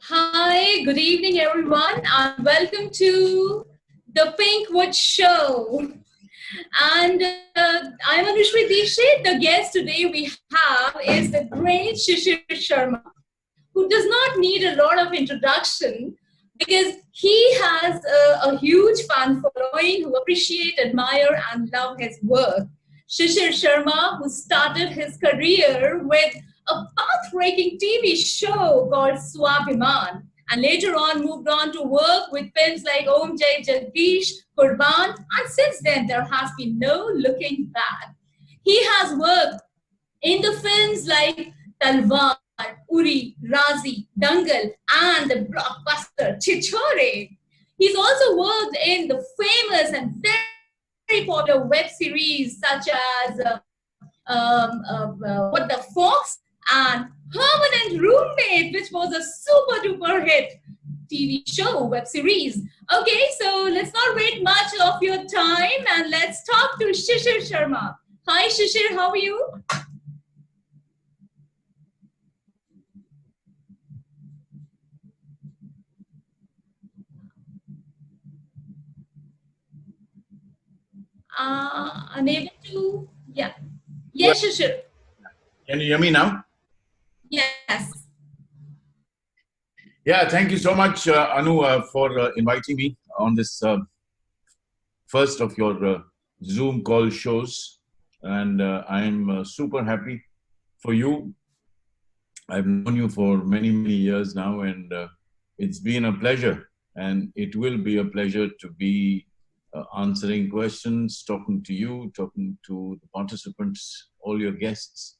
Hi, good evening, everyone, and welcome to the Pinkwood Show. And I'm Anushree Dixit. The guest today we have is the great Shishir Sharma, who does not need a lot of introduction because he has a huge fan following who appreciate, admire, and love his work. Shishir Sharma, who started his career with a path-breaking TV show called Swabhiman, and later on moved on to work with films like Om Jai Jagdish, Kurban, and since then there has been no looking back. He has worked in the films like Talwar, Uri, Razi, Dangal, and the blockbuster Chichore. He's also worked in the famous and very popular web series such as What the Fox and Permanent Roommate, which was a super duper hit TV show, web series. Okay, so let's not wait much of your time and let's talk to Shishir Sharma. Hi Shishir, how are you? Unable to, yeah. Well, Yes, Shishir. can you hear me now? Yes. Yeah, thank you so much, Anu, for inviting me on this first of your Zoom call shows. And I'm super happy for you. I've known you for many, many years now, and it's been a pleasure. And it will be a pleasure to be answering questions, talking to you, talking to the participants, all your guests.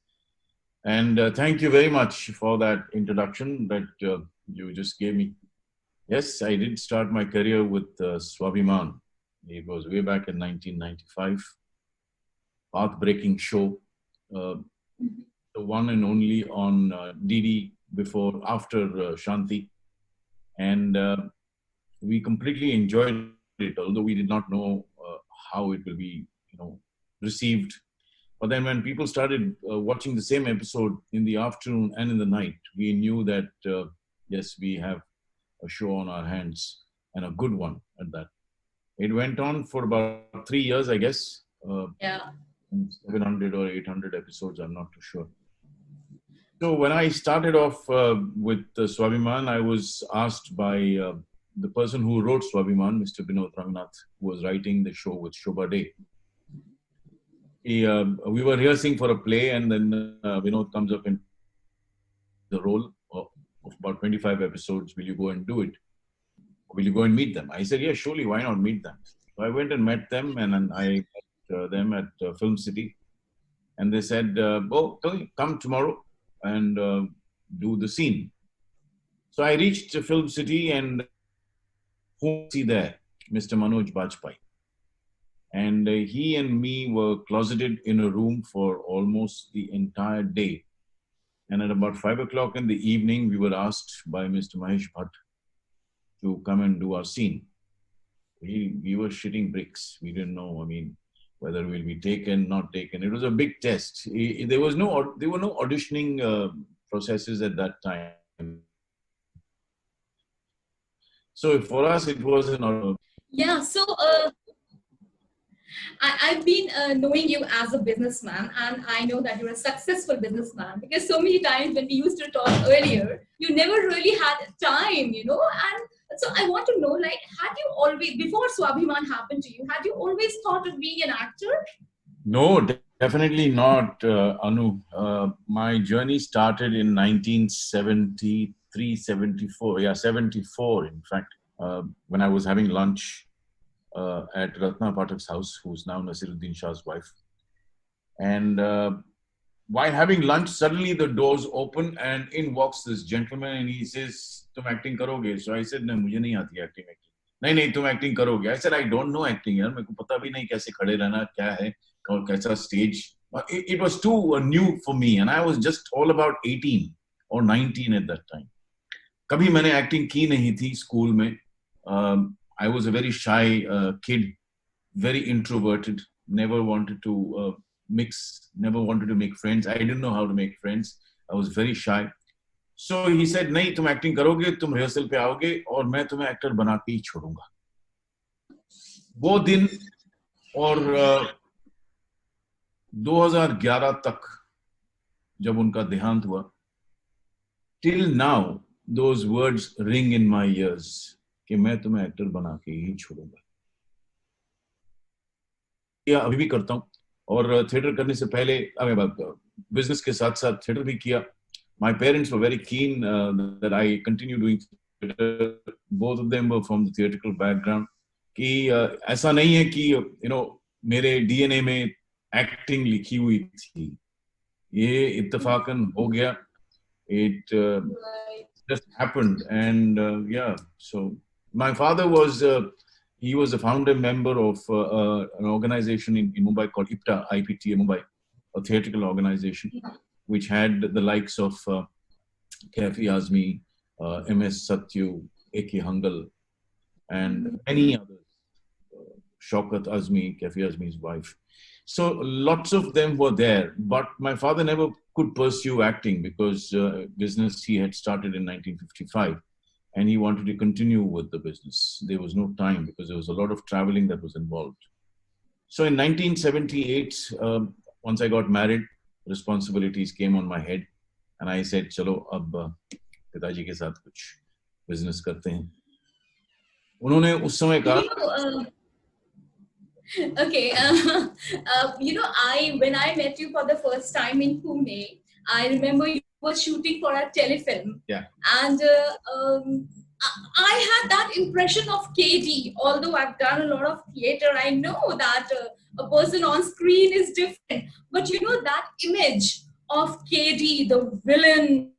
And thank you very much for that introduction that you just gave me. Yes, I did start my career with Swabhiman. It was way back in 1995. Path-breaking show. The one and only on DD after Shanti. And we completely enjoyed it, although we did not know how it will be, received. But then when people started watching the same episode in the afternoon and in the night, we knew that, yes, we have a show on our hands, and a good one at that. It went on for about 3 years, I guess. Yeah. 700 or 800 episodes, I'm not too sure. So when I started off with Swabhiman, I was asked by the person who wrote Swabhiman, Mr. Binod Rangnath, who was writing the show with Shobha Day. We were rehearsing for a play, and then Vinod comes up in the role of about 25 episodes. Will you go and do it? Will you go and meet them? I said, yeah, surely, why not meet them? So I went and met them, and then I met them at Film City. And they said, oh, come tomorrow and do the scene. So I reached Film City, and who was he there? Mr. Manoj Bajpai. And he and me were closeted in a room for almost the entire day. And at about 5 o'clock in the evening, we were asked by Mr. Mahesh Bhatt to come and do our scene. We were shitting bricks. We didn't know, whether we'll be taken, not taken. It was a big test. There were no auditioning processes at that time. So for us, it was an... Yeah, so I've been knowing you as a businessman, and I know that you're a successful businessman because so many times when we used to talk earlier, you never really had time, And so I want to know, had you always, before Swabhiman happened to you, had you always thought of being an actor? No, definitely not, Anu. My journey started in 1973, 74. Yeah, 74, in fact, when I was having lunch at Ratna Pathak's house, who's now Nasiruddin Shah's wife. And while having lunch, suddenly the doors open and in walks this gentleman and he says, "Tum acting karoge?" So I said, "No, mujhe nahi aati acting. नहीं नहीं तुम acting करोगे." I said, "I don't know acting यार, मेरे को पता भी नहीं कैसे खड़े रहना क्या है और कैसा stage." It was too new for me and I was just all about 18 or 19 at that time. कभी मैंने एक्टिंग की नहीं थी स्कूल में. I was a very shy kid, very introverted, never wanted to mix, never wanted to make friends. I didn't know how to make friends. I was very shy. So he said, नहीं तुम acting करोगे, तुम rehearsal पे आओगे और मैं तुम्हें actor बना के ही छोड़ूंगा. वो दिन और 2011 तक जब उनका देहांत हुआ, till now those words ring in my ears कि मैं तुम्हें एक्टर बना के ही छोड़ूंगा. या अभी भी करता हूँ और थिएटर करने से पहले बिजनेस के साथ साथ थिएटर भी किया. My parents were very keen that I continue doing theater. Both of them were from the theatrical background. कि ऐसा नहीं है कि मेरे डीएनए में एक्टिंग लिखी हुई थी. ये इत्तेफाकन हो गया. It just happened and yeah. So my father was he was a founder member of an organization in Mumbai called IPTA Mumbai, a theatrical organization which had the likes of Kafi Azmi, MS Satyu, A.K. Hangal, and many others. Shaukat Azmi, Kafi Azmi's wife. So lots of them were there, but my father never could pursue acting because business he had started in 1955 and he wanted to continue with the business. There was no time because there was a lot of traveling that was involved. So in 1978, once I got married, responsibilities came on my head and I said, "Chalo, ab पिताजी के साथ कुछ business करते हैं." उन्होंने उस समय कहा, Okay, when I met you for the first time in Pune, I remember you were shooting for a telefilm. Yeah. And I had that impression of KD. Although I've done a lot of theater, I know that a person on screen is different. But that image of KD, the villain,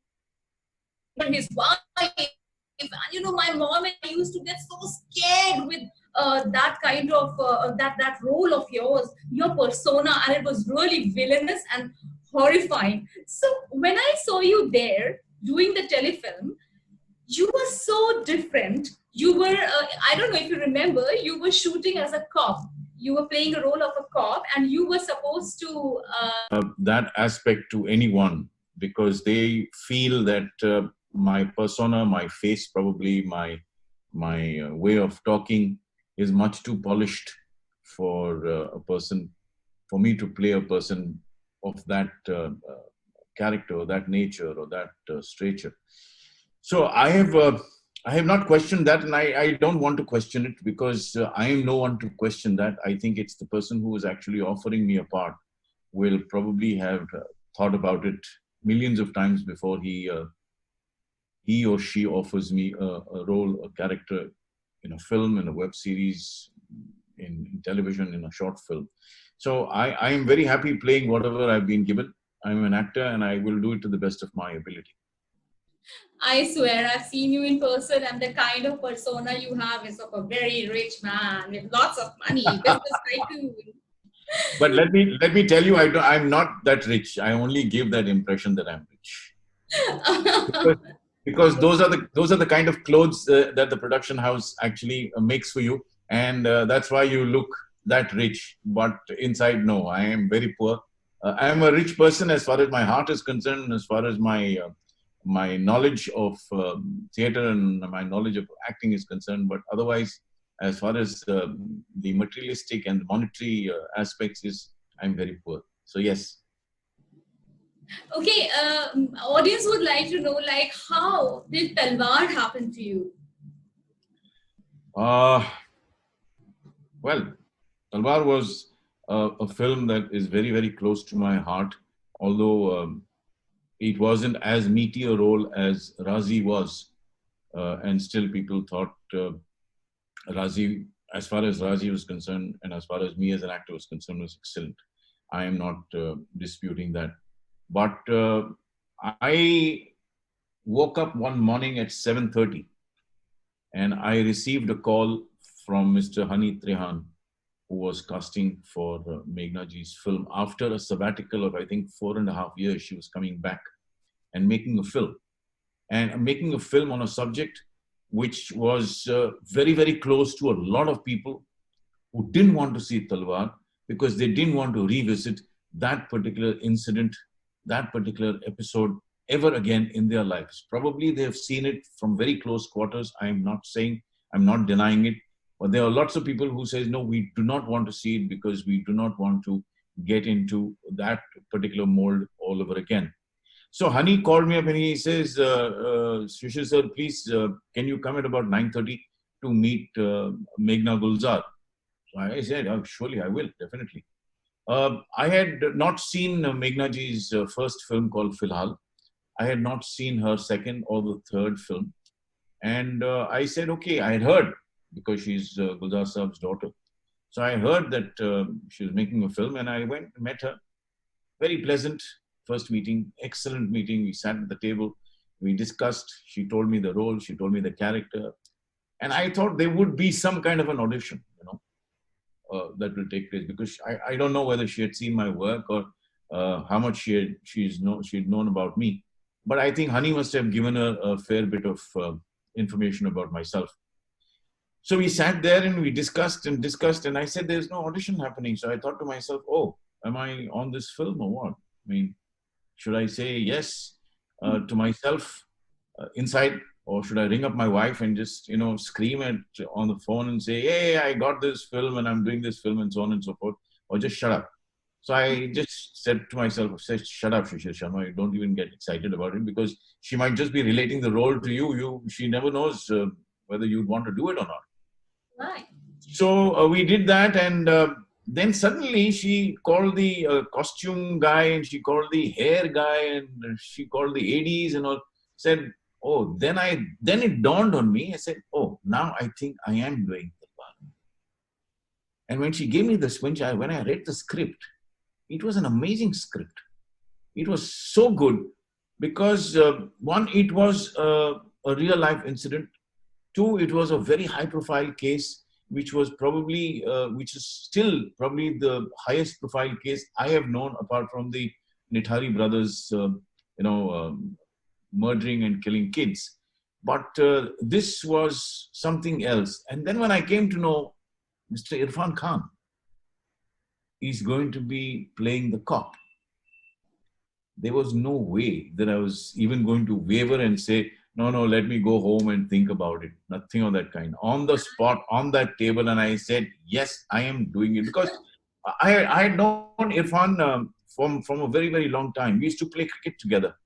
his wife, and my mom and I used to get so scared with that kind of that role of yours, your persona, and it was really villainous and horrifying. So when I saw you there doing the telefilm, you were so different. You were, I don't know if you remember, you were shooting as a cop. You were playing a role of a cop, and you were supposed to that aspect to anyone because they feel that my persona, my face, probably my way of talking is much too polished for a person, for me to play a person of that character or that nature or that stature. So I have not questioned that, and I don't want to question it because I am no one to question that. I think it's the person who is actually offering me a part will probably have thought about it millions of times before he or she offers me a role, a character in a film, in a web series, in television, in a short film. So I am very happy playing whatever I've been given. I'm an actor and I will do it to the best of my ability. I swear, I've seen you in person, and the kind of persona you have is of a very rich man with lots of money, business tycoon. But let me tell you, I'm not that rich. I only give that impression that I'm rich. Because those are the kind of clothes that the production house actually makes for you, and that's why you look that rich. But inside, no, I am very poor. I am a rich person as far as my heart is concerned, as far as my knowledge of theater and my knowledge of acting is concerned. But otherwise, as far as the materialistic and monetary aspects is, I'm very poor. So yes. Okay, audience would like to know, like, how did Talwar happen to you? Well, Talwar was a film that is very, very close to my heart, although it wasn't as meaty a role as Razi was. And still people thought Razi, as far as Razi was concerned, and as far as me as an actor was concerned, was excellent. I am not disputing that. But I woke up one morning at 7:30 and I received a call from Mr. Hani Trehan, who was casting for Meghna ji's film. After a sabbatical of, I think, 4.5 years, she was coming back and making a film. And making a film on a subject which was very, very close to a lot of people who didn't want to see Talwar because they didn't want to revisit that particular incident, that particular episode ever again in their lives. Probably they have seen it from very close quarters. I'm not saying, I'm not denying it, but there are lots of people who say, no, we do not want to see it because we do not want to get into that particular mold all over again. So Hani called me up and he says, Shishir sir, please, can you come at about 9:30 to meet Meghna Gulzar? So I said, oh, surely I will, definitely. I had not seen Meghna ji's first film called Filhal. I had not seen her second or the third film. And I said, okay, I had heard, because she's Gulzar Saab's daughter. So I heard that she was making a film and I went and met her. Very pleasant first meeting, excellent meeting. We sat at the table, we discussed, she told me the role, she told me the character. And I thought there would be some kind of an audition, that will take place, because I don't know whether she had seen my work or how much she'd known about me. But I think Hani must have given her a fair bit of information about myself. So we sat there and we discussed, and I said, there's no audition happening. So I thought to myself, oh, am I on this film or what? I mean, should I say yes to myself inside, or should I ring up my wife and just, scream on the phone and say, hey, I got this film and I'm doing this film and so on and so forth, or just shut up? So I just said to myself, shut up, Shishir Sharma, don't even get excited about it, because she might just be relating the role to you. She never knows whether you'd want to do it or not. Right. So we did that, and then suddenly she called the costume guy, and she called the hair guy, and she called the ADs and all. Said, oh, then it dawned on me. I said, oh, now I think I am doing the part. And when she gave me this, when I read the script, it was an amazing script. It was so good because one, it was a real life incident. Two, it was a very high profile case, which was probably, which is still probably the highest profile case I have known, apart from the Nithari brothers, murdering and killing kids. But this was something else. And then when I came to know Mr. Irfan Khan is going to be playing the cop, there was no way that I was even going to waver and say, no, let me go home and think about it. Nothing of that kind. On the spot, on that table, and I said, yes, I am doing it. Because I had known Irfan from a very, very long time. We used to play cricket together.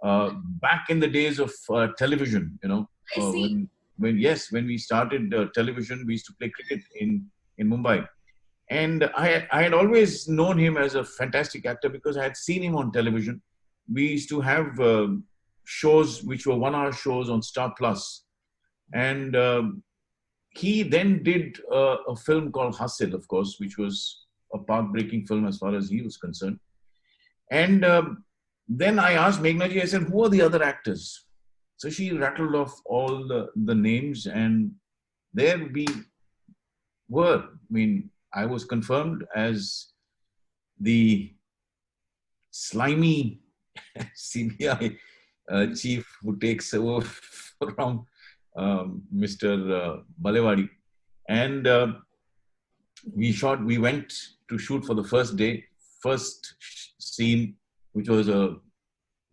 Back in the days of television, I see. When we started television, we used to play cricket in Mumbai. And I had always known him as a fantastic actor because I had seen him on television. We used to have shows which were 1-hour shows on Star Plus. And he then did a film called Hasil, of course, which was a path-breaking film as far as he was concerned. And then I asked Meghna ji, I said, who are the other actors? So she rattled off all the names, and there we were. I mean, I was confirmed as the slimy CBI chief who takes over from Mr. Balewadi. And we went to shoot for the first day, first scene, which was a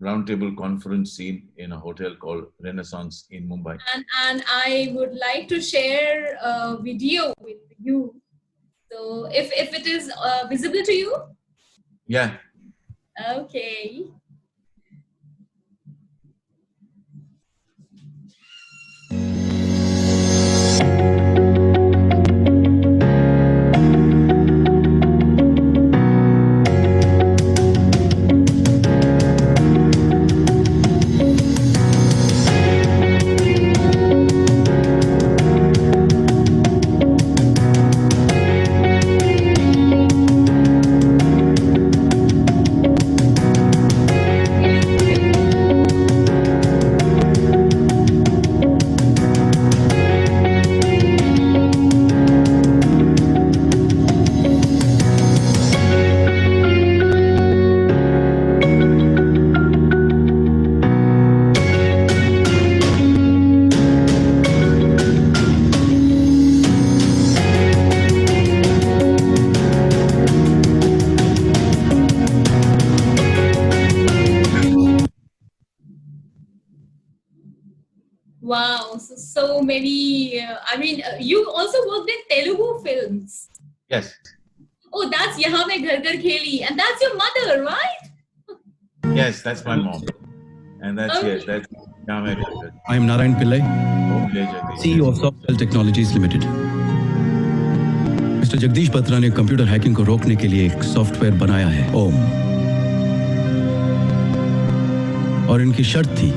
roundtable conference scene in a hotel called Renaissance in Mumbai. And I would like to share a video with you. So if it is visible to you? Yeah. Okay. Wow, so many. You also worked in Telugu films. Yes, Oh, that's Yahan Mein Ghar Ghar Kheli, and that's your mother, right? yes, that's my mom. And that's, yes, Okay. that's Yame Gargar. I am Narayan Pillai, Home Jai Jagdish. CEO of Software Technologies Limited. Mister Jagdish Batra ने computer hacking को रोकने के लिए एक software बनाया है, ओम। और इनकी शर्त थी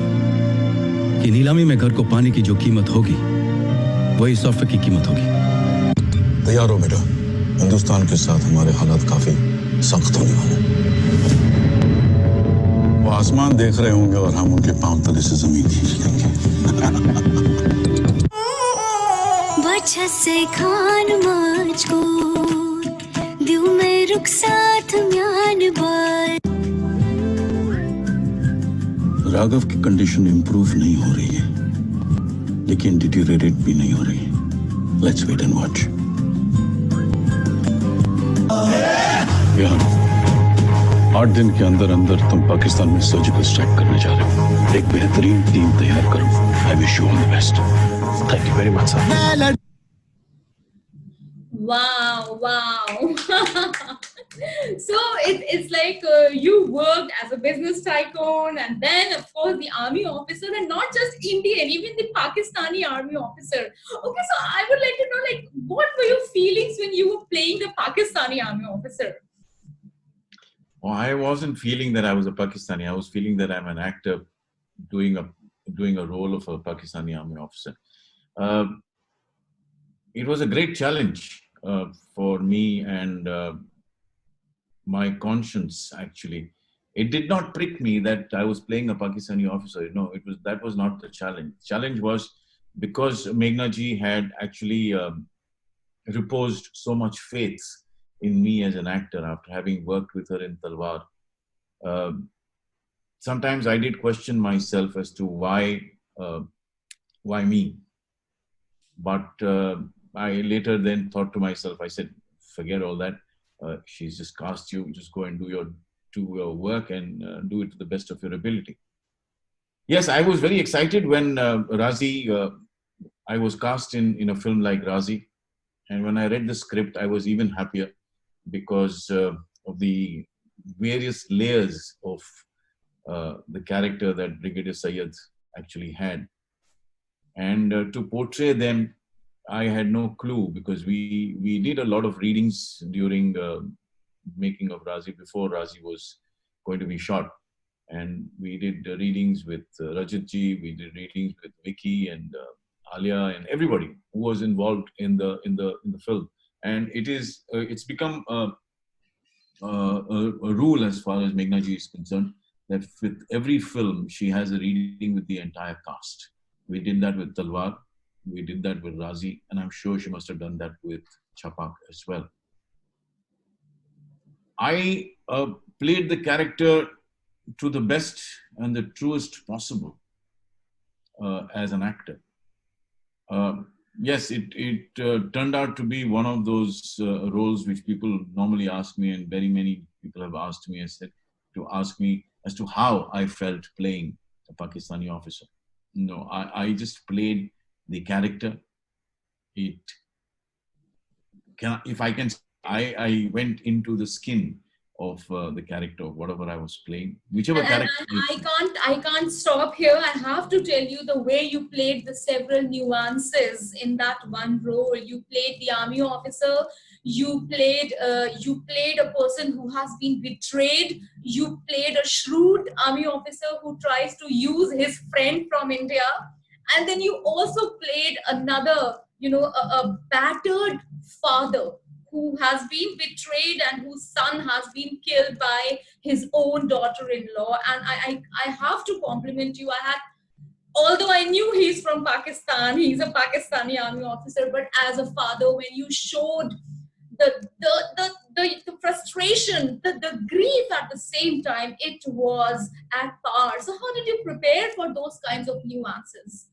कि नीलामी में घर को पाने की जो कीमत होगी, वही सॉफ्टवेयर की कीमत होगी। तैयार हो बेटा, हिंदुस्तान के साथ हमारे हालात काफी सख्त होने वाले हैं। वो आसमान देख रहे होंगे और हम उनके पांव तले से जमीन खींच लेंगे। बच्चा से खान माच को दियो में रुक साथ म्यान बार। राघव की कंडीशन इंप्रूव नहीं हो रही है, लेकिन डिटीरियरेट भी नहीं हो रही है। Let's wait and watch. यार, 8 दिन के अंदर अंदर तुम पाकिस्तान में सर्जिकल स्ट्राइक करने जा रहे हो। एक बेहतरीन टीम तैयार करो। I wish you all the best. Thank you very much sir. Wow. So it's like you worked as a business tycoon, and then of course the army officer, and not just Indian, even the Pakistani army officer. Okay, so I would like to know, like, what were your feelings when you were playing the Pakistani army officer? Oh, I wasn't feeling that I was a Pakistani. I was feeling that I'm an actor doing a role of a Pakistani army officer. It was a great challenge for me and my conscience, actually. It did not prick me that I was playing a Pakistani officer. No, that was not the challenge. Challenge was because Meghna ji had actually reposed so much faith in me as an actor after having worked with her in Talwar. Sometimes I did question myself as to why me. But I later then thought to myself, I said, forget all that. She's just cast you. Just go and do your work and do it to the best of your ability. Yes, I was very excited when Razi, I was cast in a film like Razi. And when I read the script, I was even happier because of the various layers of the character that Brigadier Syed actually had. And to portray them, I had no clue because we did a lot of readings during making of Razi before Razi was going to be shot. And we did readings with Rajat ji, we did readings with Vicky and Alia and everybody who was involved in the film. And it's become a rule as far as Meghna ji is concerned that with every film she has a reading with the entire cast. We did that with Talwar, we did that with Razi, and I'm sure she must have done that with Chapak as well. I played the character to the best and the truest possible as an actor. Yes, it turned out to be one of those roles which people normally ask me, and very many people have asked me as to how I felt playing a Pakistani officer. No, I just played the character. I went into the skin of the character of whatever I was playing, whichever character. I can't stop here. I have to tell you the way you played the several nuances in that one role. You played the army officer. You played a person who has been betrayed. You played a shrewd army officer who tries to use his friend from India, and then you also played another, a battered father who has been betrayed and whose son has been killed by his own daughter-in-law. And I have to compliment you. Although I knew he's from Pakistan, he's a Pakistani army officer, but as a father, when you showed the frustration, the grief at the same time, it was at par. So how did you prepare for those kinds of nuances?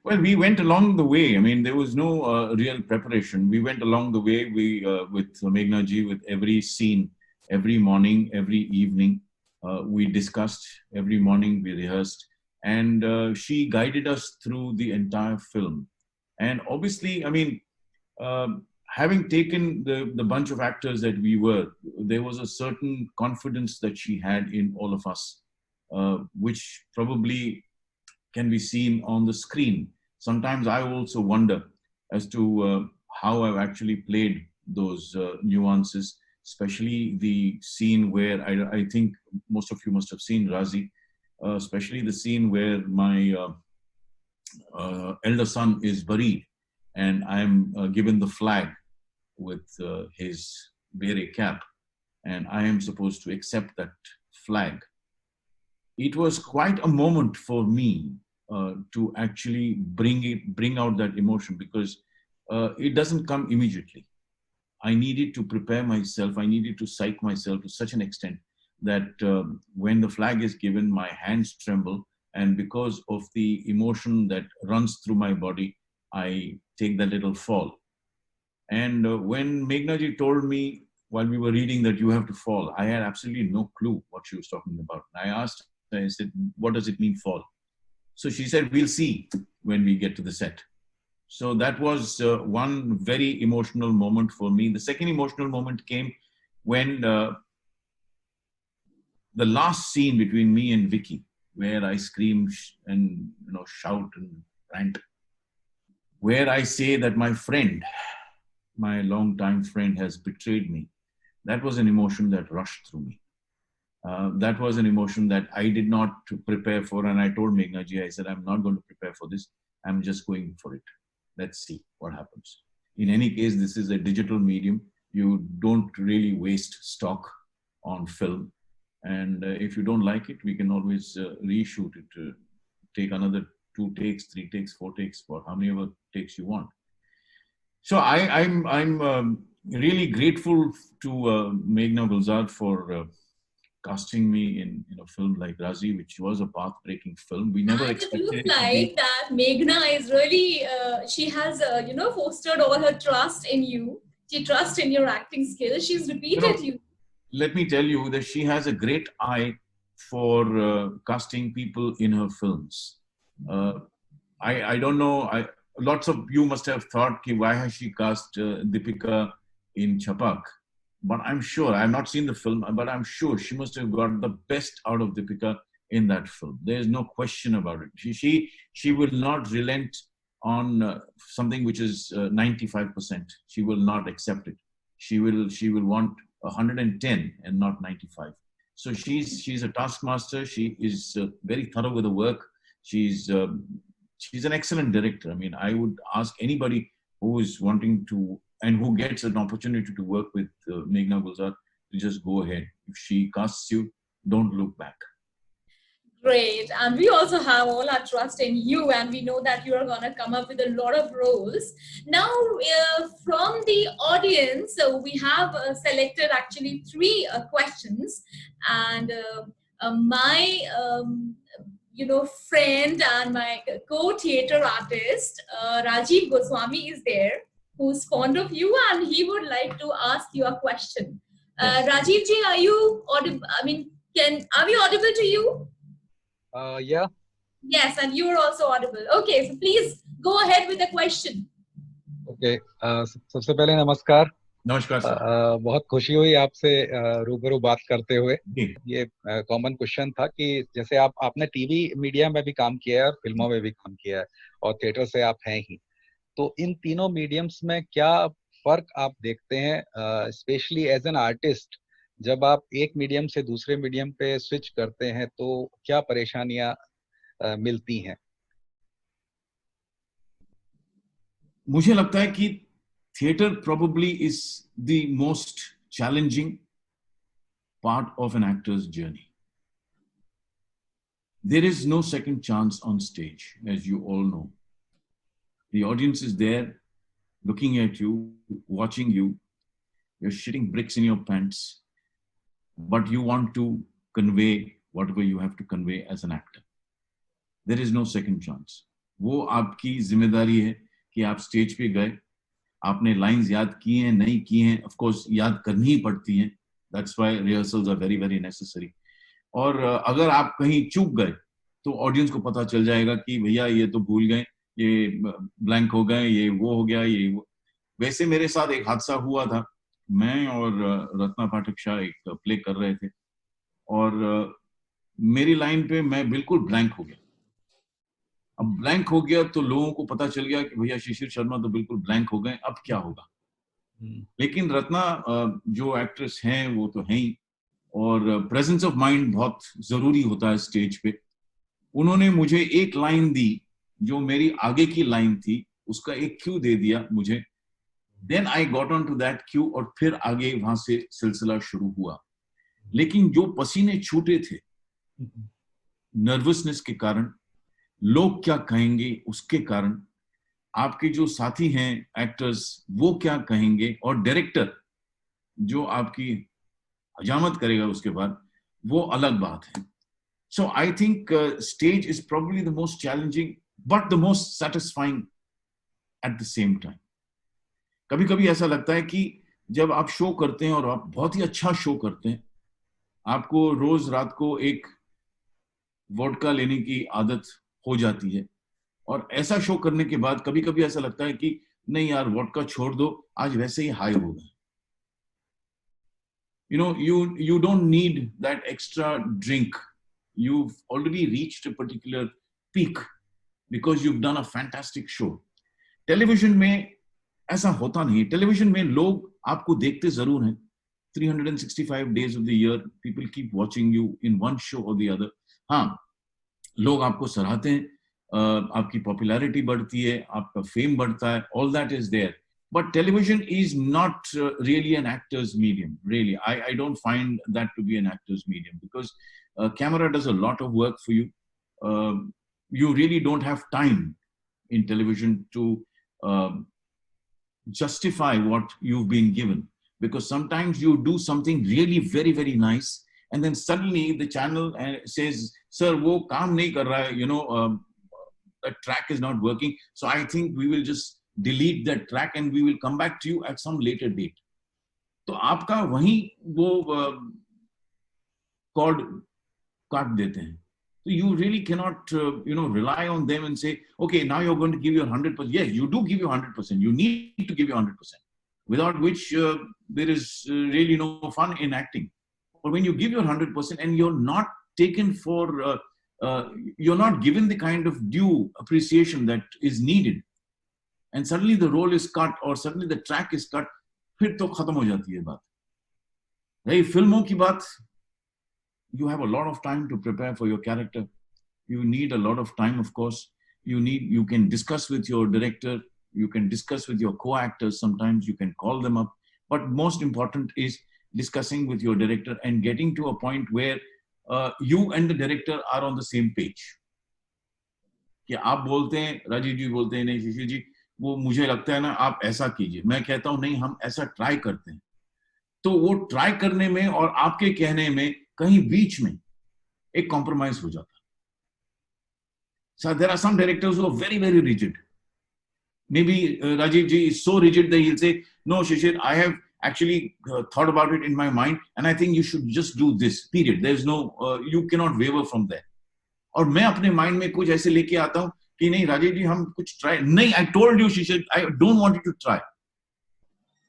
Well, we went along the way. I mean, there was no real preparation. We went along the way. With Meghna ji, with every scene, every morning, every evening, we discussed. Every morning we rehearsed, and she guided us through the entire film. And obviously, I mean, having taken the bunch of actors that we were, there was a certain confidence that she had in all of us, which probably can be seen on the screen. Sometimes I also wonder as to how I've actually played those nuances, especially the scene where I think most of you must have seen Razi, especially the scene where my elder son is buried and I'm given the flag with his beret cap, and I am supposed to accept that flag. It was quite a moment for me to actually bring out that emotion, because it doesn't come immediately. I needed to prepare myself. I needed to psych myself to such an extent that when the flag is given, my hands tremble, and because of the emotion that runs through my body, I take that little fall. And when Meghna ji told me while we were reading that you have to fall, I had absolutely no clue what she was talking about. I asked her, I said, what does it mean fall? So she said, we'll see when we get to the set. So that was one very emotional moment for me. The second emotional moment came when the last scene between me and Vicky, where I scream and shout and rant, where I say that my friend, my longtime friend, has betrayed me. That was an emotion that rushed through me. That was an emotion that I did not prepare for. And I told Meghna ji, I said, I'm not going to prepare for this. I'm just going for it. Let's see what happens. In any case, this is a digital medium. You don't really waste stock on film. And if you don't like it, we can always reshoot it, take another 2 takes, 3 takes, 4 takes, or how many ever takes you want. So I'm really grateful to Meghna Gulzar for casting me in a film like Razi, which was a path-breaking film. We never expected it. It looks like that Meghna is really, she has, fostered all her trust in you. She trusts in your acting skills. She's repeated you. Let me tell you that she has a great eye for casting people in her films. I don't know. Lots of you must have thought, why has she cast Deepika in Chapak? But I'm sure, I've not seen the film, but I'm sure she must have got the best out of Deepika in that film. There's no question about it. She will not relent on something which is 95%. She will not accept it. She will want 110 and not 95. So she's a taskmaster. She is very thorough with the work. She's an excellent director. I mean, I would ask anybody who is wanting to and who gets an opportunity to work with Meghna Gulzar to just go ahead. If she casts you, don't look back. Great. And we also have all our trust in you, and we know that you are going to come up with a lot of roles. Now, from the audience, we have selected actually 3 questions, and my friend and my co-theater artist, Rajiv Goswami, is there, who's fond of you, and he would like to ask you a question. Yes. Rajiv ji, are you audible? I mean, are we audible to you? Yeah. Yes, and you're also audible. Okay, so please go ahead with the question. Okay. सबसे पहले नमस्कार. नमस्कार sir. बहुत खुशी हुई आपसे रूबरू बात करते हुए. ये कॉमन क्वेश्चन था कि जैसे आपने टीवी मीडिया में भी काम किया है और फिल्मों में भी काम किया है और थिएटर से आप हैं ही, तो इन तीनों मीडियम्स में क्या फर्क आप देखते हैं, स्पेशली एज एन आर्टिस्ट? जब आप एक मीडियम से दूसरे मीडियम पे स्विच करते हैं तो क्या परेशानियां मिलती हैं? मुझे लगता है कि theater probably is the most challenging part of an actor's journey. There is no second chance on stage, as you all know. The audience is there, looking at you, watching you. You're shitting bricks in your pants, but you want to convey whatever you have to convey as an actor. There is no second chance. वो आपकी जिम्मेदारी है कि आप stage पे गए, आपने lines याद किए हैं, नहीं किए हैं, ऑफ कोर्स याद करनी ही पड़ती हैं. That's why rehearsals are very very necessary. और अगर आप कहीं चूक गए तो ऑडियंस को पता चल जाएगा कि भैया ये तो भूल गए, ये ब्लैंक हो गए, ये वो हो गया, ये वो। वैसे मेरे साथ एक हादसा हुआ था। मैं और रत्ना पाठक शाह एक प्ले कर रहे थे और मेरी लाइन पे मैं बिल्कुल ब्लैंक हो गया। अब ब्लैंक हो गया तो लोगों को पता चल गया कि भैया शिशिर शर्मा तो बिल्कुल ब्लैंक हो गए, अब क्या होगा। लेकिन रत्ना जो एक्ट्रेस हैं वो तो हैं ही, और प्रेजेंस ऑफ माइंड बहुत जरूरी होता है स्टेज पे। उन्होंने मुझे एक लाइन दी जो मेरी आगे की लाइन थी, उसका एक क्यू दे दिया मुझे। Then I got on to that cue और फिर आगे वहां से सिलसिला शुरू हुआ। लेकिन जो पसीने छूटे थे नर्वसनेस के कारण, लोग क्या कहेंगे उसके कारण, आपके जो साथी हैं एक्टर्स वो क्या कहेंगे, और डायरेक्टर जो आपकी हजामत करेगा उसके बाद, वो अलग बात है। So I think stage is probably the most challenging but the most satisfying at the same time. कभी कभी ऐसा लगता है कि जब आप शो करते हैं और आप बहुत ही अच्छा शो करते हैं, आपको रोज रात को एक वोडका लेने की आदत हो जाती है, और ऐसा शो करने के बाद कभी कभी ऐसा लगता है कि नहीं यार वोडका छोड़ दो, आज वैसे ही हाई हो गए। You don't need that extra drink. You've already reached a particular peak because you've done a fantastic show. Television में ऐसा होता नहीं। टेलीविजन में लोग आपको देखते जरूर हैं, 365 days of the year people keep watching you in one show or the other. हाँ, लोग आपको सराहते हैं, आपकी पॉपुलैरिटी बढ़ती है, आपका फेम बढ़ता है, all that is there. But television is not really an actor's medium. Really, I don't find that to be an actor's medium, because camera does a lot of work for you. You really don't have time in television to justify what you've been given, because sometimes you do something really very very nice and then suddenly the channel says, sir wo kaam nahi kar raha hai, that track is not working, so I think we will just delete that track and we will come back to you at some later date. तो आपका वहीं वो cord काट देते हैं। So you really cannot rely on them and say, okay, now you're going to give your 100%. Yes, you do give your 100%. You need to give your 100%, without which there is really no fun in acting. But when you give your 100% and you're not taken for you're not given the kind of due appreciation that is needed, and suddenly the role is cut or suddenly the track is cut, फिर तो खत्म हो जाती है बात। रही फिल्मों की बात, you have a lot of time to prepare for your character. You need a lot of time, of course. You can discuss with your director, you can discuss with your co-actors, sometimes you can call them up, but most important is discussing with your director and getting to a point where you and the director are on the same page. कि आप बोलते हैं, राजीव जी बोलते हैं नहीं शिशिर जी वो मुझे लगता है ना आप ऐसा कीजिए, मैं कहता हूं नहीं हम ऐसा ट्राई करते हैं, तो वो ट्राई करने में और आपके कहने में कहीं बीच में एक कॉम्प्रोमाइज हो जाता है। So there are some directors who are very very rigid. Maybe Rajiv ji is so rigid that he'll say, no Shishir, I have actually thought about it in my mind and I think you should just do this, period. There's no you cannot waver from there. और मैं अपने mind में कुछ ऐसे लेके आता हूं कि नहीं राजीव जी हम कुछ ट्राई नहीं, I told you Shishir, I don't want you to try,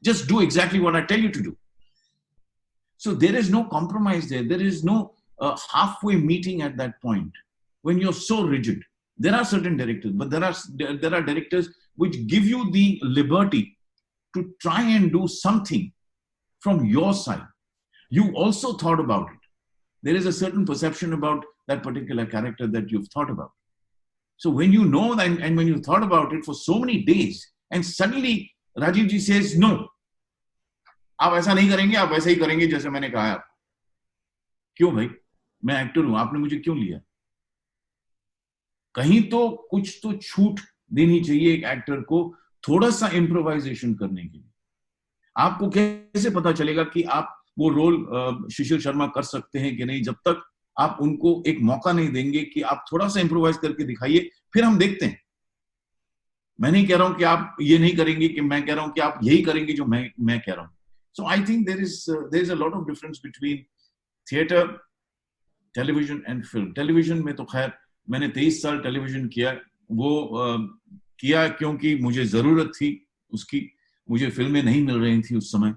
just do exactly what I tell you to do. So there is no compromise there is no halfway meeting at that point when you're so rigid. There are certain directors, but there are directors which give you the liberty to try and do something from your side. You also thought about it. There is a certain perception about that particular character that you've thought about. So when you know that and when you thought about it for so many days and suddenly Rajiv ji says no, आप ऐसा नहीं करेंगे, आप वैसा ही करेंगे जैसे मैंने कहा आपको। क्यों भाई, मैं एक्टर हूं, आपने मुझे क्यों लिया? कहीं तो कुछ तो छूट देनी चाहिए एक एक्टर को थोड़ा सा इम्प्रोवाइजेशन करने के लिए। आपको कैसे पता चलेगा कि आप वो रोल शिशिर शर्मा कर सकते हैं कि नहीं, जब तक आप उनको एक मौका नहीं देंगे कि आप थोड़ा सा इम्प्रोवाइज करके दिखाइए, फिर हम देखते हैं। मैं नहीं कह रहा हूं कि आप ये नहीं करेंगे, कि मैं कह रहा हूं कि आप यही करेंगे जो मैं कह रहा हूं। So I think there is a lot of difference between theatre, television and film. Television में तो खैर मैंने 23 साल टेलीविजन किया, वो किया क्योंकि मुझे जरूरत थी उसकी, मुझे फिल्में नहीं मिल रही थी उस समय,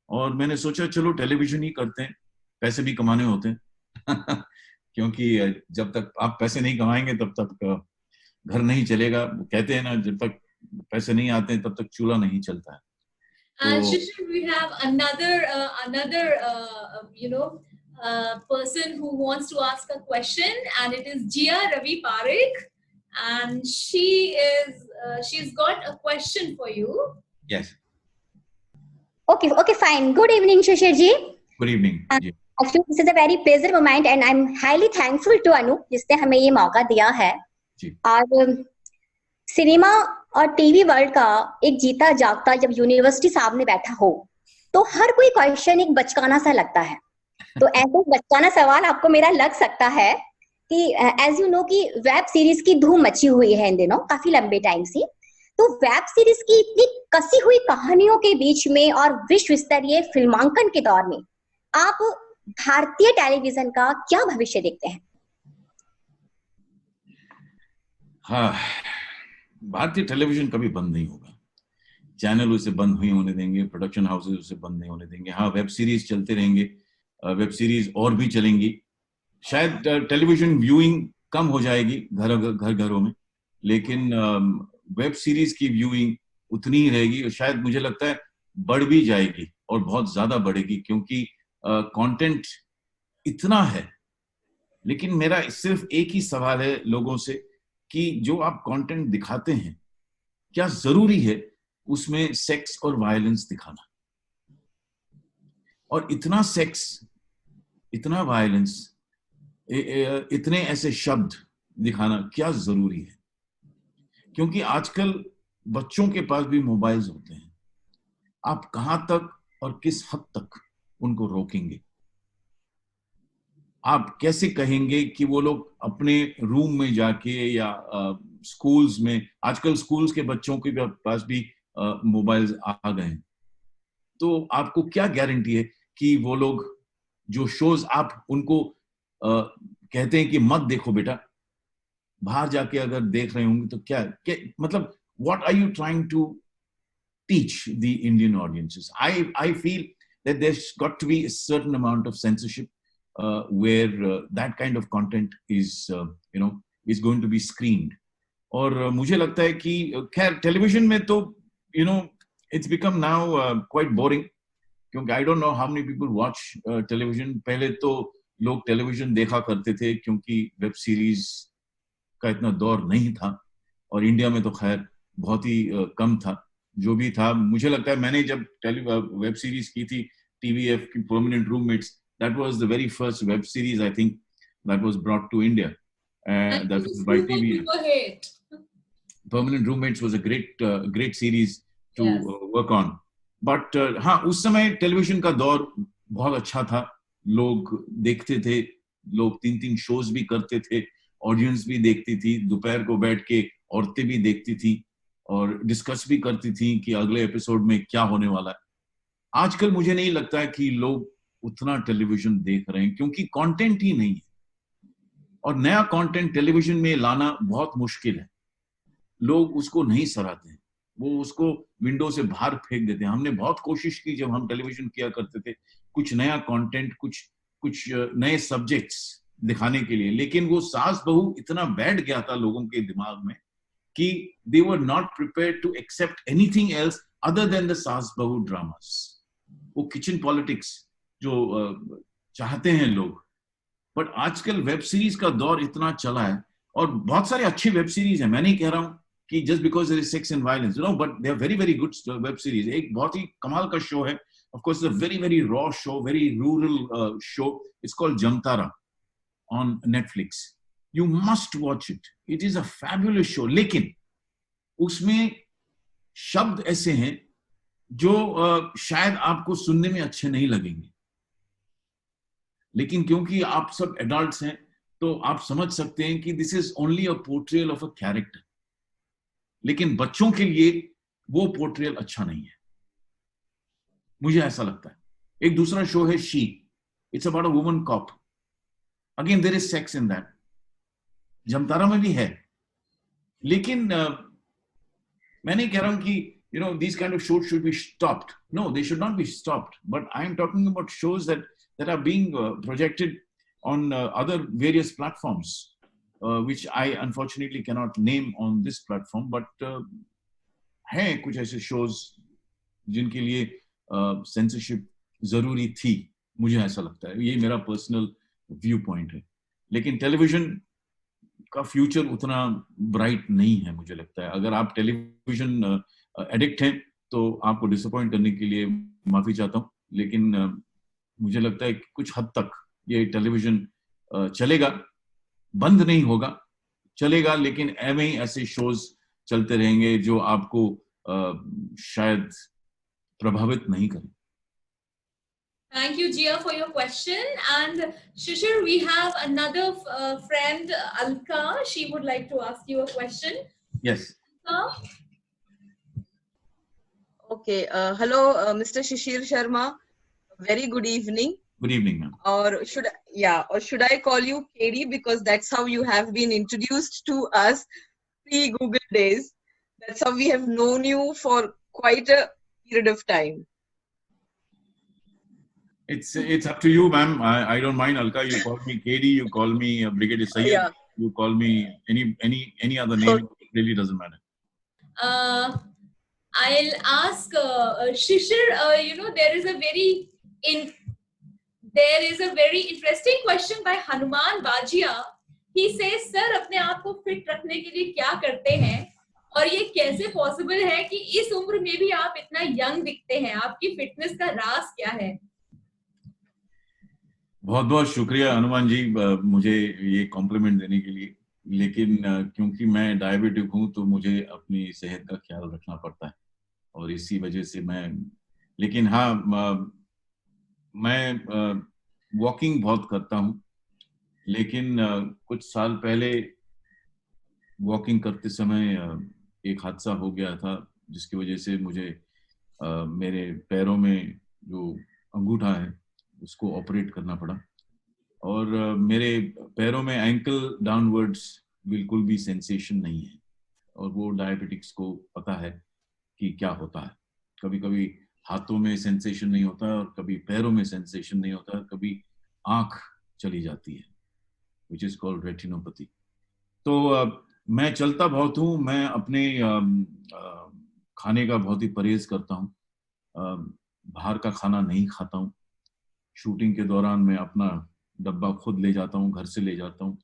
और मैंने सोचा चलो टेलीविजन ही करते हैं, पैसे भी कमाने होते हैं क्योंकि जब तक आप पैसे नहीं कमाएंगे तब तक घर नहीं चलेगा, कहते हैं ना, जब तक पैसे नहीं आते हैं तब तक चूल्हा नहीं चलता है। Shishir, we have another person who wants to ask a question, and it is Jia Ravi Parekh, and she's got a question for you. Yes. Okay, fine. Good evening, Shishir ji. Good evening. Actually, this is a very pleasant moment, and I'm highly thankful to Anu, जिसने हमें ये मौका दिया है। और cinema और TV world का एक जीता जागता जब यूनिवर्सिटी सामने बैठा हो तो हर कोई क्वेश्चन एक बचकाना सा लगता है। तो ऐसे बचकाना सवाल आपको मेरा लग सकता है कि एज यू नो कि वेब सीरीज की धूम मची हुई है इन दिनों काफी लंबे टाइम से। तो वेब सीरीज की इतनी कसी हुई कहानियों के बीच में और विश्व स्तरीय फिल्मांकन के दौर में आप भारतीय टेलीविजन का क्या भविष्य देखते हैं? हाँ, भारतीय टेलीविजन कभी बंद नहीं होगा, चैनल उसे बंद नहीं होने देंगे, प्रोडक्शन हाउसेस उसे बंद नहीं होने देंगे। हाँ, वेब सीरीज चलते रहेंगे, वेब सीरीज और भी चलेंगी, शायद टेलीविजन व्यूइंग कम हो जाएगी घरों में, लेकिन वेब सीरीज की व्यूइंग उतनी ही रहेगी, और शायद मुझे लगता है बढ़ भी जाएगी और बहुत ज्यादा बढ़ेगी, क्योंकि कंटेंट इतना है। लेकिन मेरा सिर्फ एक ही सवाल है लोगों से कि जो आप कंटेंट दिखाते हैं, क्या जरूरी है उसमें सेक्स और वायलेंस दिखाना? और इतना सेक्स, इतना वायलेंस, इतने ऐसे शब्द दिखाना क्या जरूरी है? क्योंकि आजकल बच्चों के पास भी मोबाइल्स होते हैं, आप कहां तक और किस हद तक उनको रोकेंगे? आप कैसे कहेंगे कि वो लोग अपने रूम में जाके या स्कूल्स में, आजकल स्कूल्स के बच्चों के पास भी मोबाइल्स आ गए हैं, तो आपको क्या गारंटी है कि वो लोग जो शोज आप उनको कहते हैं कि मत देखो बेटा, बाहर जाके अगर देख रहे होंगे तो क्या मतलब what are you trying to teach the Indian audiences? I feel that there's got to be a certain amount of censorship where that kind of content is is going to be screened. और मुझे लगता है कि खैर television में तो it's become now quite boring, क्योंकि I don't know how many people watch television. पहले तो लोग टेलीविजन देखा करते थे क्योंकि वेब सीरीज का इतना दौर नहीं था, और इंडिया में तो खैर बहुत ही कम था। जो भी था, मुझे लगता है मैंने जब वेब सीरीज की थी TVF की permanent roommates, that was the very first web series I think that was brought to India, and that was by TVF. Permanent Roommates was a great series to work on. But हाँ, उस समय television का दौर बहुत अच्छा था, लोग देखते थे, लोग 3-3 शोज भी करते थे, ऑडियंस भी देखती थी, दोपहर को बैठ के औरतें भी देखती थी और डिस्कस भी करती थी कि अगले एपिसोड में क्या होने वाला है। आजकल मुझे नहीं लगता है कि लोग उतना टेलीविजन देख रहे हैं, क्योंकि कंटेंट ही नहीं है, और नया कंटेंट टेलीविजन में लाना बहुत मुश्किल है। लोग उसको नहीं सराहते हैं, वो उसको विंडो से बाहर फेंक देते हैं। हमने बहुत कोशिश की जब हम टेलीविजन किया करते थे, कुछ नया कंटेंट, कुछ नए सब्जेक्ट्स दिखाने के लिए, लेकिन वो सास बहू इतना बैठ गया था लोगों के दिमाग में कि they were not prepared to accept anything else other than the सास बहू ड्रामास। वो किचन पॉलिटिक्स जो चाहते हैं लोग। बट आजकल वेब सीरीज का दौर इतना चला है, और बहुत सारे अच्छे वेब सीरीज है, मैं नहीं कह रहा हूं कि just because there is sex and violence, but they are very very good web series. एक बहुत ही कमाल का शो है, of course, a very very raw show, very rural show, it's called Jamtara on Netflix. You must watch it, it is a fabulous show. लेकिन उसमें शब्द ऐसे हैं जो शायद आपको सुनने में अच्छे नहीं लगेंगे, लेकिन क्योंकि आप सब एडल्ट्स हैं तो आप समझ सकते हैं कि this is only a portrayal of a character. लेकिन बच्चों के लिए वो पोर्ट्रेयल अच्छा नहीं है, मुझे ऐसा लगता है। एक दूसरा शो है she, it's about a woman cop, again there is sex in that, Jamtara में भी है, लेकिन मैं नहीं कह रहा हूं कि these kind of shows should be stopped. No, they should not be stopped. But I am talking about shows that are being projected on other various platforms, which I unfortunately cannot name on this platform. But हैं कुछ ऐसे shows जिनके लिए censorship जरूरी थी, मुझे ऐसा लगता है. ये मेरा पर्सनल व्यू पॉइंट है. लेकिन टेलीविजन का फ्यूचर उतना ब्राइट नहीं है मुझे लगता है. अगर आप टेलीविजन एडिक्ट हैं तो आपको डिसअपॉइंट करने के लिए माफी चाहता हूं, लेकिन मुझे लगता है कि कुछ हद तक ये टेलीविजन चलेगा, बंद नहीं होगा, चलेगा, लेकिन एवं ही ऐसे शोज चलते रहेंगे जो आपको शायद प्रभावित नहीं करें. Thank you, Jia, for your question. And Shishir, we have another friend, Alka. She would like to ask you a question. Yes. Okay. Hello, Mr. Shishir Sharma. Very good evening. Good evening, ma'am. Or should I call you KD, because that's how you have been introduced to us pre-Google days. That's how we have known you for quite a period of time. It's up to you, ma'am. I don't mind, Alka. You call me KD, you call me Brigadier Sayyid, Yeah. you call me any other name. It really doesn't matter. I'll ask Shishir. There is a very interesting question by Hanuman Bajia. He says, sir, अपने आप को fit रखने के लिए क्या करते हैं, और ये कैसे पॉसिबल है कि इस उम्र में भी आप इतना यंग दिखते हैं? आपकी फिटनेस का राज क्या है? बहुत बहुत शुक्रिया हनुमान जी मुझे ये कॉम्प्लीमेंट देने के लिए. लेकिन क्योंकि मैं डायबिटिक हूं तो मुझे अपनी सेहत का ख्याल रखना पड़ता है, और इसी वजह से लेकिन हाँ, मैं वॉकिंग बहुत करता हूं. लेकिन कुछ साल पहले वॉकिंग करते समय एक हादसा हो गया था, जिसकी वजह से मुझे मेरे पैरों में जो अंगूठा है उसको ऑपरेट करना पड़ा, और मेरे पैरों में एंकल डाउनवर्ड्स बिल्कुल भी सेंसेशन नहीं है. और वो डायबिटिक्स को पता है कि क्या होता है. कभी कभी हाथों में सेंसेशन नहीं होता है, और कभी पैरों में सेंसेशन नहीं होता है, कभी आंख चली जाती है, विच इज कॉल्ड रेटिनोपैथी. तो मैं चलता बहुत हूँ. मैं अपने खाने का बहुत ही परहेज करता हूँ. बाहर का खाना नहीं खाता हूँ. शूटिंग के दौरान मैं अपना डब्बा खुद ले जाता हूँ, घर से ले जाता हूँ.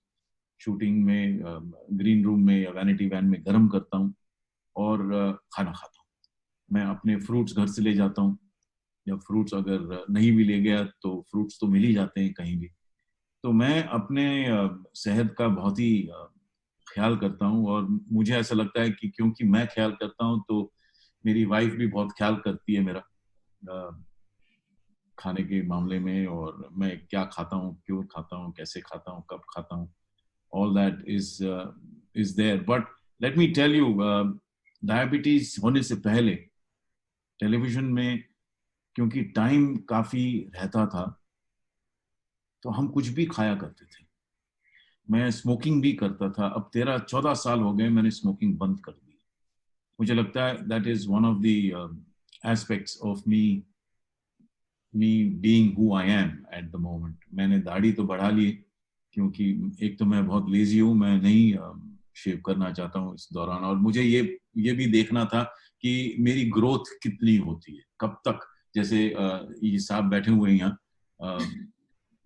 शूटिंग में ग्रीन रूम में या वैनिटी वैन में गर्म करता हूँ और खाना खाता हूँ. मैं अपने फ्रूट्स घर से ले जाता हूँ, या फ्रूट्स अगर नहीं भी ले गया तो फ्रूट्स तो मिल ही जाते हैं कहीं भी. तो मैं अपने सेहत का बहुत ही ख्याल करता हूँ, और मुझे ऐसा लगता है कि क्योंकि मैं ख्याल करता हूँ तो मेरी वाइफ भी बहुत ख्याल करती है मेरा खाने के मामले में, और मैं क्या खाता हूँ, क्यों खाता हूँ, कैसे खाता हूँ, कब खाता हूँ. All that is there. But let me tell you, diabetes होने से पहले टेलीविजन में क्योंकि टाइम काफी रहता था तो हम कुछ भी खाया करते थे. मैं स्मोकिंग भी करता था. अब 13-14 साल हो गए मैंने स्मोकिंग बंद कर दी. मुझे लगता है that is one of the aspects of me being who I am at the moment. मैंने दाढ़ी तो बढ़ा ली, क्योंकि एक तो मैं बहुत लेजी हूँ, मैं नहीं शेव करना चाहता हूँ इस दौरान, और मुझे ये भी देखना था कि मेरी ग्रोथ कितनी होती है, कब तक. जैसे ये साहब बैठे हुए हैं यहाँ,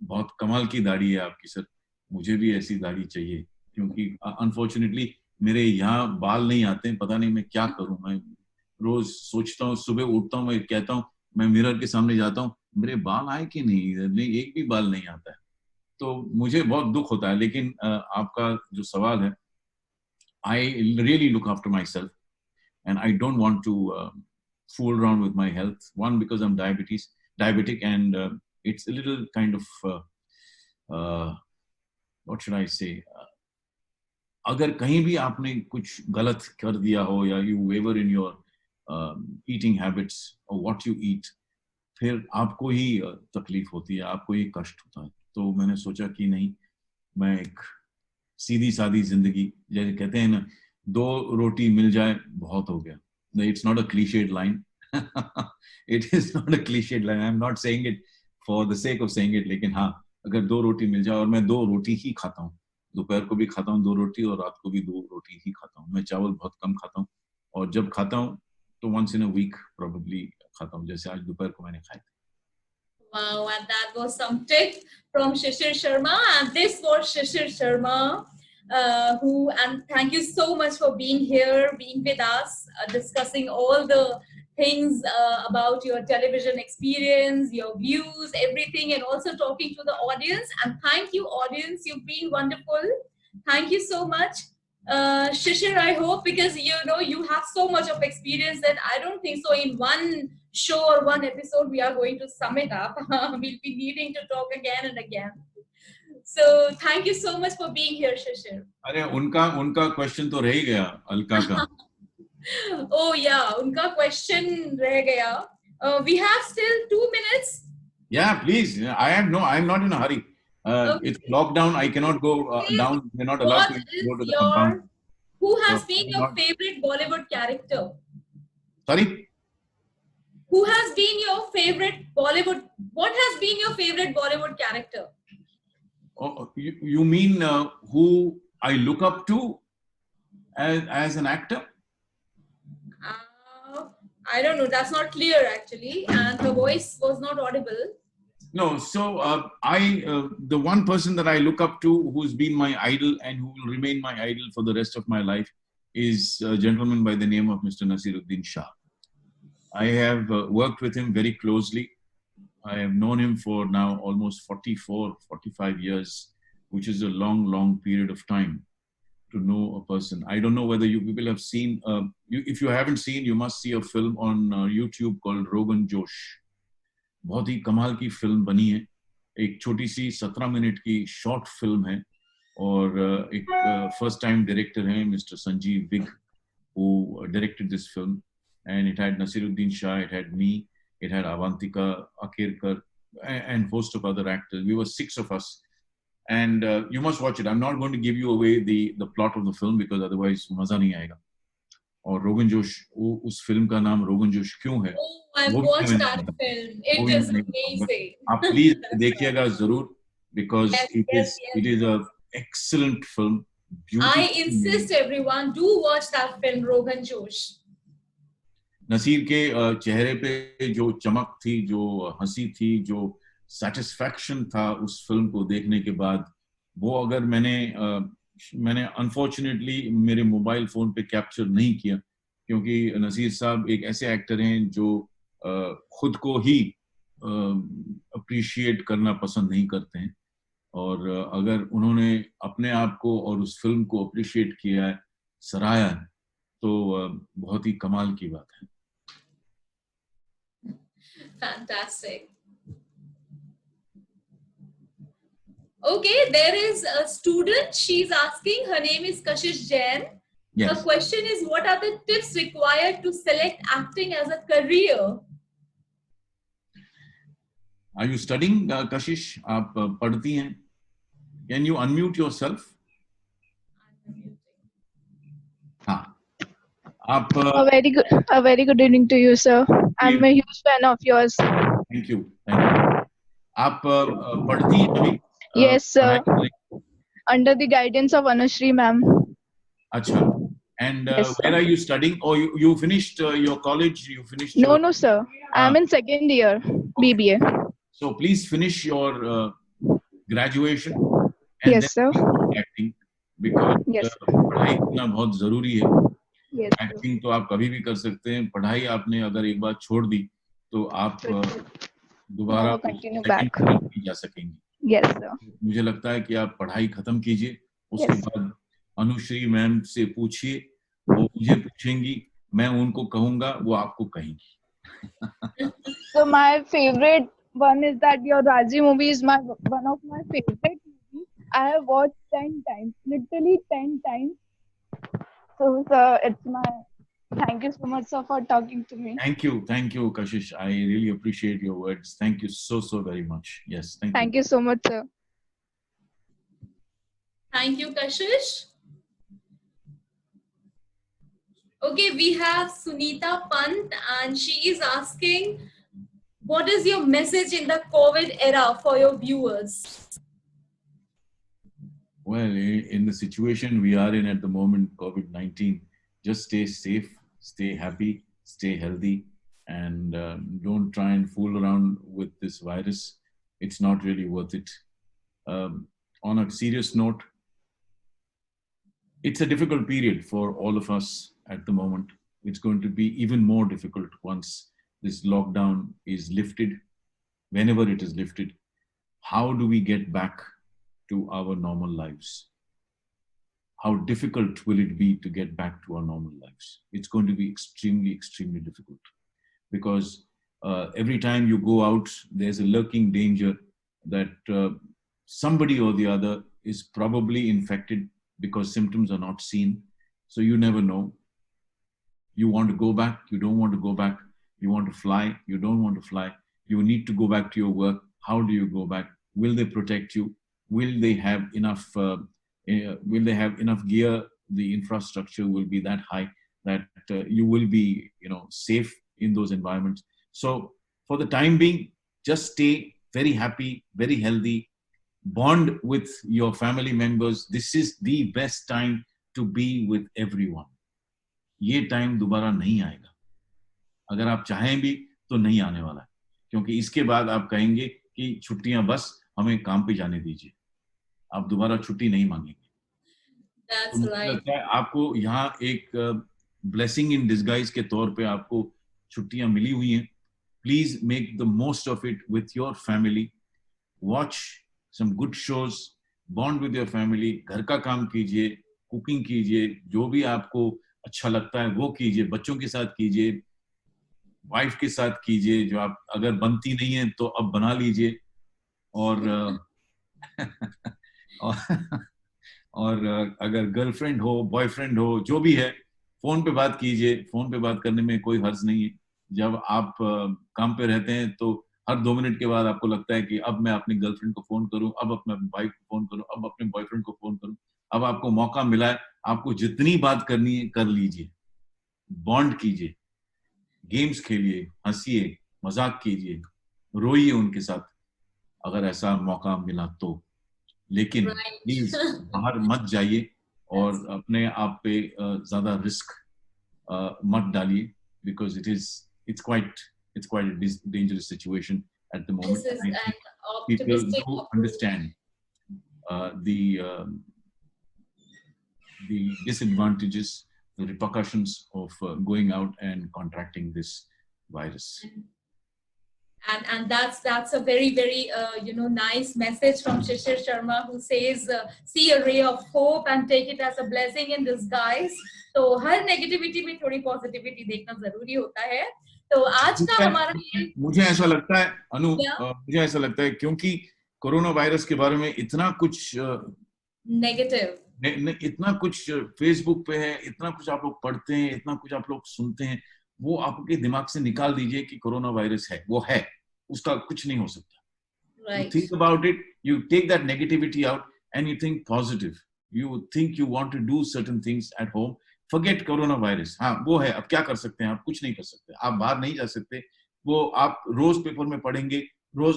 बहुत कमाल की दाढ़ी है आपकी सर. मुझे भी ऐसी दाढ़ी चाहिए, क्योंकि अनफॉर्चुनेटली मेरे यहाँ बाल नहीं आते हैं. पता नहीं मैं क्या करूँ. मैं रोज सोचता हूँ, सुबह उठता हूँ, मैं कहता हूँ, मैं मिरर के सामने जाता हूँ, मेरे बाल आए कि नहीं, एक भी बाल नहीं आता है. तो मुझे बहुत दुख होता है. लेकिन आपका जो सवाल है, I really look after myself and I don't want to fool around with my health. One, because I'm diabetic, and it's a little kind of what should I say, अगर कहीं भी आपने कुछ गलत कर दिया हो, या you waver in your eating habits or what you eat, फिर आपको ही तकलीफ होती है, आपको ही कष्ट होता है. तो मैंने सोचा कि नहीं, मैं एक सीधी सादी जिंदगी, जैसे कहते हैं ना, 2 रोटी मिल जाए बहुत हो गया. It's not a cliched line. It is not a cliched line. I'm not saying it for the sake of saying it. लेकिन हाँ, अगर 2 रोटी मिल जाए, और मैं 2 रोटी ही खाता हूँ, दोपहर को भी खाता हूँ 2 रोटी और रात को भी 2 रोटी ही खाता हूँ. मैं चावल बहुत कम खाता हूँ, और जब खाता हूँ तो once in a week probably खाता हूँ, जैसे आज दोपहर को मैंने खाए थे. Wow, and that was some tip from Shishir Sharma, and this was Shishir Sharma, and thank you so much for being here, being with us, discussing all the things about your television experience, your views, everything, and also talking to the audience. And thank you, audience, you've been wonderful. Thank you so much. Shishir, I hope, because you have so much of experience that I don't think so in one show or one episode we are going to sum it up. We'll be needing to talk again and again. So thank you so much for being here, Shishir. अरे उनका question तो रह ही गया, अलका का. Oh yeah, unka question रह गया. We have still 2 minutes. Yeah, please. I'm not in a hurry. Okay. It's lockdown. I cannot go down. We're not allowed to go to the compound. Who has been your favorite Bollywood character? Sorry? Who has been your favorite Bollywood? What has been your favorite Bollywood character? Oh, you mean who I look up to as an actor? I don't know. That's not clear actually, and her voice was not audible. No, so the one person that I look up to, who's been my idol and who will remain my idol for the rest of my life, is a gentleman by the name of Mr. Nasiruddin Shah. I have worked with him very closely. I have known him for now almost 45 years, which is a long period of time to know a person. I don't know whether you people have seen, if you haven't seen, you must see a film on YouTube called Rogan Josh. बहुत ही कमाल की film बनी है. एक छोटी सी 17 minute की शॉर्ट फिल्म है, और एक फर्स्ट टाइम डायरेक्टर है mister Sanjeev Vig, who directed this film, and it had Nasiruddin Shah, it had me, it had Avantika Akirkar, and host of other actors. We were 6 of us, and you must watch it. I'm not going to give you away the plot of the film because otherwise मजा नहीं आएगा. और रोगन जोश, उस film का नाम रोगन जोश क्यों है? I watched that film. It is amazing. आप प्लीज देखिएगा जरूर, because it is a excellent film. I insist everyone do watch that film, Rogan Josh. Naseer के चेहरे पे जो चमक थी, जो हंसी थी, जो satisfaction था उस फिल्म को देखने के बाद, वो अगर मैंने अनफॉर्चुनेटली मेरे मोबाइल फोन पे कैप्चर नहीं किया, क्योंकि नसीर साहब एक ऐसे एक्टर हैं जो खुद को ही अप्रिशिएट करना पसंद नहीं करते हैं, और अगर उन्होंने अपने आप को और उस फिल्म को अप्रिशिएट किया है, सराहा है, तो बहुत ही कमाल की बात है. Fantastic. Okay, there is a student. She's asking. Her name is Kashish Jain. Yes. The question is, what are the tips required to select acting as a career? Are you studying, Kashish? आप पढ़ती हैं? Can you unmute yourself? हाँ. आप A very good evening to you, sir. I'm a huge fan of yours. Thank you. आप पढ़ती हैं अभी? Yes, sir. Under the guidance of Anushree, ma'am. अच्छा. And yes, where are you studying? Or you finished your college? You finished? No, sir. I'm in second year, BBA. So please finish your graduation. And yes, sir. Acting, because पढ़ाई करना बहुत जरूरी है. Yes, acting तो आप कभी भी कर सकते हैं. पढ़ाई आपने अगर एक बार छोड़ दी तो आप दोबारा नहीं जा सकेंगे. Yes, sir. मुझे लगता है कि आप पढ़ाई खत्म कीजिए, उसके बाद अनुश्री मैम से पूछिए, वो मुझे पूछेंगी, मैं उनको कहूंगा, वो आपको कहेंगी. So my favorite one is that your Raji movie is one of my favorite movies. I have watched 10 times, literally 10 times. So sir, it's my thank you so much, sir, for talking to me. Thank you, Kashish. I really appreciate your words. Thank you so very much. Yes, thank you. Thank you so much, sir. Thank you, Kashish. Okay, we have Sunita Pant, and she is asking, what is your message in the COVID era for your viewers? Well, in the situation we are in at the moment, COVID-19, just stay safe, stay happy, stay healthy, and don't try and fool around with this virus. It's not really worth it. On a serious note, it's a difficult period for all of us at the moment. It's going to be even more difficult once this lockdown is lifted, whenever it is lifted. How do we get back to our normal lives? How difficult will it be to get back to our normal lives? It's going to be extremely, extremely difficult, because every time you go out, there's a lurking danger that somebody or the other is probably infected because symptoms are not seen. So you never know. You want to go back, you don't want to go back. You want to fly, you don't want to fly. You need to go back to your work. How do you go back? Will they protect you? Will they have enough? Will they have enough gear? The infrastructure will be that high that you will be, safe in those environments. So for the time being, just stay very happy, very healthy. Bond with your family members. This is the best time to be with everyone. ये time दोबारा नहीं आएगा. अगर आप चाहें भी तो नहीं आने वाला है, क्योंकि इसके बाद आप कहेंगे कि छुट्टियां बस, हमें काम पे जाने दीजिए. आप दोबारा छुट्टी नहीं मांगेंगे. That's तो मुझे right. लगता है आपको यहाँ एक ब्लेसिंग इन डिस्गाइज के तौर पे आपको छुट्टियां मिली हुई हैं. Please make the most of it with your family. Watch some good shows, bond with your family. घर का काम कीजिए, कुकिंग कीजिए, जो भी आपको अच्छा लगता है वो कीजिए. बच्चों के साथ कीजिए, वाइफ के साथ कीजिए. जो आप अगर बनती नहीं है तो अब बना लीजिए. और और अगर गर्लफ्रेंड हो, बॉयफ्रेंड हो, जो भी है, फोन पे बात कीजिए. फोन पे बात करने में कोई हर्ज नहीं है. जब आप काम पे रहते हैं तो हर 2 मिनट के बाद आपको लगता है कि अब मैं अपनी गर्लफ्रेंड को फोन करूं, अब अपने वाइफ को फोन करूं, अब अपने बॉयफ्रेंड को फोन करूं. अब आपको मौका मिला है, आपको जितनी बात करनी है कर लीजिए. बॉन्ड कीजिए, गेम्स खेलिए, हंसिए, मजाक कीजिए, रोइए उनके साथ अगर ऐसा मौका मिला तो. लेकिन प्लीज बाहर मत जाइए और अपने आप पे ज्यादा रिस्क मत डालिए, because it's quite a dangerous situation at the moment. This is I think an people optimistic do approach. understand the disadvantages, the repercussions of going out and contracting this virus. And that's a very, very nice message from Shishir Sharma, who says see a ray of hope and take it as a blessing in disguise. तो हर negativity में थोड़ी positivity देखना जरूरी होता है. तो आज का हमारा मुझे ऐसा लगता है अनु, मुझे ऐसा लगता है क्योंकि कोरोना वायरस के बारे में इतना कुछ नेगेटिव, इतना कुछ फेसबुक पे है, इतना कुछ आप लोग पढ़ते हैं, इतना कुछ आप लोग सुनते हैं, वो आपके दिमाग से निकाल दीजिए कि कोरोना वायरस है, वो है, उसका कुछ नहीं हो सकता. You think about it, you take that negativity out and you think positive. You think you want to do certain things at home. Forget corona virus. हाँ, वो है, अब क्या कर सकते हैं? आप कुछ नहीं कर सकते, आप बाहर नहीं जा सकते. वो आप रोज पेपर में पढ़ेंगे, रोज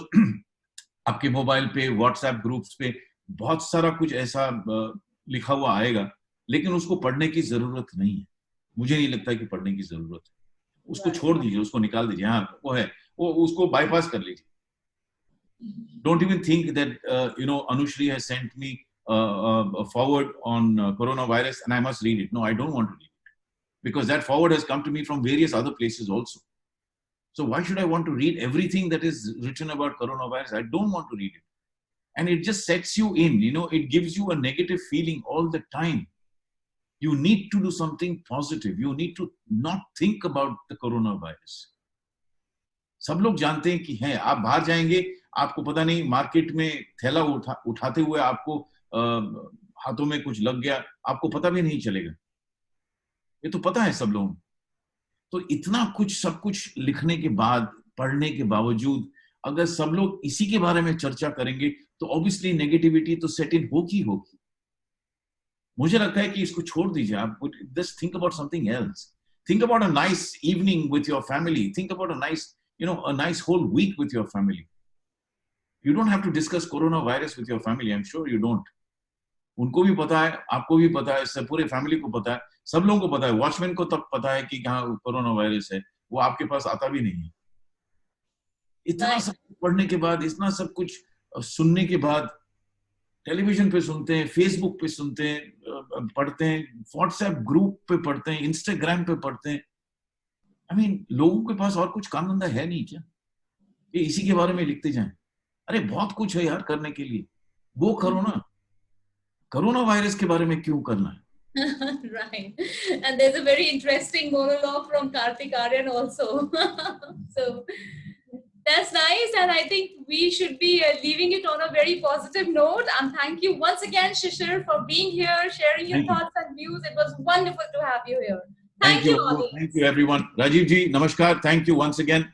आपके मोबाइल पे, व्हाट्सएप ग्रुप्स पे बहुत सारा कुछ ऐसा लिखा हुआ आएगा, लेकिन उसको पढ़ने की जरूरत नहीं है. मुझे नहीं लगता कि पढ़ने की जरूरत है. उसको छोड़ दीजिए, उसको निकाल दीजिए. हाँ, वो है, वो उसको बाईपास कर लीजिए. Don't even think that Anushree has sent me a forward on coronavirus and I must read it. No, I don't want to read it, because that forward has come to me from various other places also. So why should I want to read everything that is written about coronavirus? I don't want to read it. And it just sets you in, it gives you a negative feeling all the time. You need to do something positive. You need to not think about the coronavirus. सब लोग जानते हैं कि है, आप बाहर जाएंगे, आपको पता नहीं मार्केट में थैला उठाते हुए आपको हाथों में कुछ लग गया, आपको पता भी नहीं चलेगा. ये तो पता है सब लोगों. तो इतना कुछ, सब कुछ लिखने के बाद, पढ़ने के बावजूद, अगर सब लोग इसी के बारे में चर्चा करेंगे तो ऑब्वियसली नेगेटिविटी तो सेट इन होगी. मुझे लगता है कि इसको छोड़ दीजिए आप. Just think about something else. Think about a nice evening with your family. Think about a nice whole week with your family. You don't have to discuss coronavirus with your family. I'm sure you don't. उनको भी पता है, आपको भी पता है, सब पूरे फैमिली को पता है, सब लोगों को पता है. वॉचमैन को तक पता है कि हाँ कोरोना वायरस है. वो आपके पास आता भी नहीं है. इतना सब पढ़ने के बाद, इतना सब कुछ सुनने के बाद, टेलीविजन पे सुनते हैं, फेसबुक पे सुनते हैं, पढ़ते हैं, व्हाट्सएप ग्रुप पे पढ़ते हैं, इंस्टाग्राम पे पढ़ते हैं. I mean, लोगों के पास और कुछ काम धंधा है नहीं क्या? ये इसी के बारे में लिखते जाएं. अरे बहुत कुछ है यार करने के लिए. वो करो ना. कोरोना वायरस के बारे में क्यों करना है? Right. And there's a very interesting monologue from Karthik Aryan also. So that's nice, and I think we should be leaving it on a very positive note. And thank you once again, Shishir, for being here, sharing your thoughts and views. It was wonderful to have you here. Thank you, audience. Thank you, everyone. Rajiv ji, namaskar. Thank you once again.